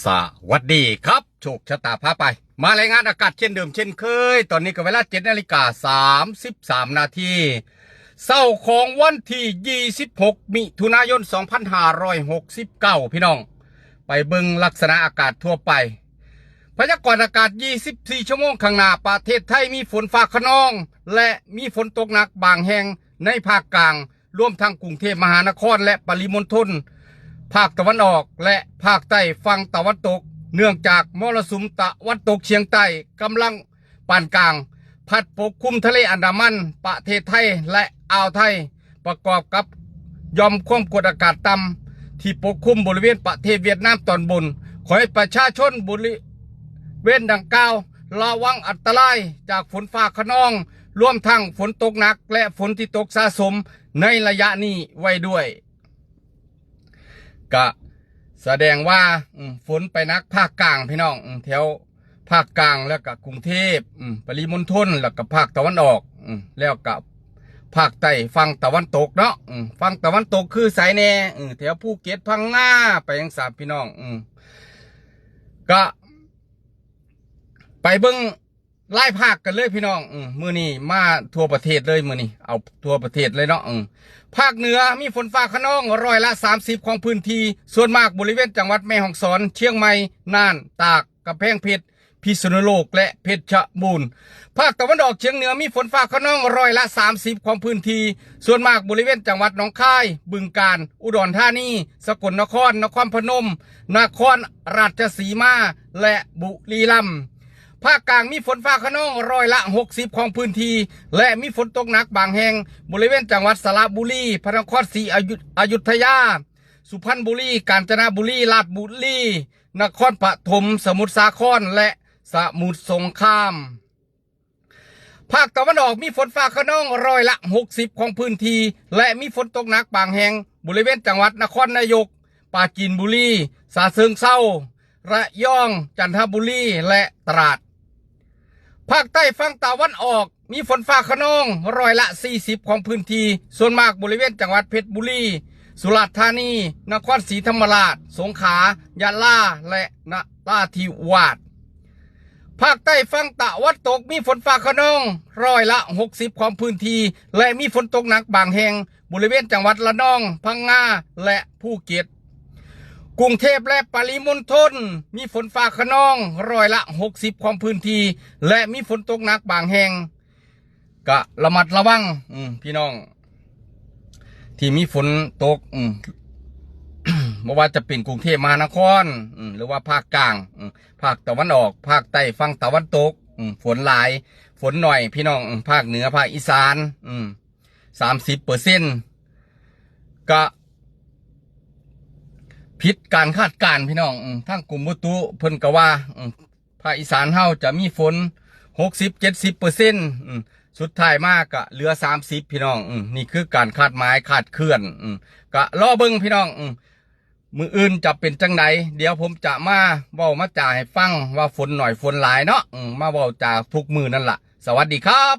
สวัสดีครับโชคชะตาพาไปมารายงานอากาศเช่นเดิมเช่นเคยตอนนี้ก็เวลา7:33 นาทีเช้าของวันที่26มิถุนายน2569พี่น้องไปเบิ่งลักษณะอากาศทั่วไปพยากรณ์อากาศ24ชั่วโมงข้างหน้าประเทศไทยมีฝนฟ้าคะนองและมีฝนตกหนักบางแห่งในภาคกลางรวมทั้งกรุงเทพมหานครและปริมณฑลภาคตะวันออกและภาคใต้ฝั่งตะวันตกเนื่องจากมรสุมตะวันตกเฉียงใต้กำลังปานกลางพัดปกคลุมทะเลอันดามันประเทศไทยและอ่าวไทยประกอบกับหย่อมความกดอากาศต่ำที่ปกคลุมบริเวณประเทศเวียดนามตอนบนขอให้ประชาชนบริเว้นดังกล่าวระวังอันตรายจากฝนฟ้าคะนองรวมทั้งฝนตกหนักและฝนที่ตกสะสมในระยะนี้ไว้ด้วยก็แสดงว่าฝนไปนักภาคกลางพี่น้องแถวภาคกลางแล้วก็กรุงเทพปริมณฑลแล้วก็ภาคตะวันออกแล้วก็ภาคใต้ฝั่งตะวันตกเนาะฝั่งตะวันตกคือสายแน่แถวภูเก็ตพังงาไปยังสามพี่น้องก็ไปเบิ่งไล่ภาคกันเลยพี่น้องมื้อนี้มาทั่วประเทศเลยมื้อนี้เอาทั่วประเทศเลยเนาะภาคเหนือมีฝนฟ้าคะนอง30%ของพื้นที่ส่วนมากบริเวณจังหวัดแม่ฮ่องสอนเชียงใหม่น่านตากกำแพงเพชรพิษณุโลกและเพชรบูรณ์ภาคตะวันออกเฉียงเหนือมีฝนฟ้าคะนอง30%ของพื้นที่ส่วนมากบริเวณจังหวัดหนองคายบึงกาฬอุดรธานีสกลนครนครพนมนครราชสีมาและบุรีรัมย์ภาคกลางมีฝนฟ้าคะนอง60%ของพื้นที่และมีฝนตกหนักบางแห่งบริเวณจังหวัดสระบุรีพระนครศรีอยุธยาสุพรรณบุรีกาญจนบุรีราชบุรีนครปฐมสมุทรสาครและสมุทรสงครามภาคตะวันออกมีฝนฟ้าคะนอง60%ของพื้นที่และมีฝนตกหนักบางแห่งบริเวณจังหวัดนครนายกปราจีนบุรีฉะเชิงเทราระยองจันทบุรีและตราดภาคใต้ฝั่งตะวันออกมีฝนฟ้าคะนอง40%ของพื้นที่ส่วนมากบริเวณจังหวัดเพชรบุรีสุราษฎร์ธานีนครศรีธรรมราชสงขลายะลาและนราธิวาสภาคใต้ฝั่งตะวันตกมีฝนฟ้าคะนอง60%ของพื้นที่และมีฝนตกหนักบางแห่งบริเวณจังหวัดระนองพังงาและภูเก็ตกรุงเทพและปริมณฑลมีฝนฟ้าคะนอง60%ของพื้นที่และมีฝนตกหนักบางแห่งก็ระมัดระวังพี่น้องที่มีฝนตกไม่ว่าจะเป็นกรุงเทพมหานครหรือว่าภาคกลางภาคตะวันออกภาคใต้ฝั่งตะวันตกฝนหลายฝนหน่อยพี่น้องภาคเหนือภาคอีสาน30%ก็ผิดการคาดการณ์พี่น้องทั้งกลุ่มอุตุเพิ่นก็ว่าภาคอีสานเฮาจะมีฝน60-70%สุดท้ายมากก็เหลือ30พี่น้องนี่คือการคาดหมายคาดเคลื่อนก็รอเบิ่งพี่น้องมืออื่นจะเป็นจังไดเดี๋ยวผมจะมาเว้ามาจ่าให้ฟังว่าฝนหน่อยฝนหลายเนาะมาเว้าจ่าทุกมือนั่นล่ะสวัสดีครับ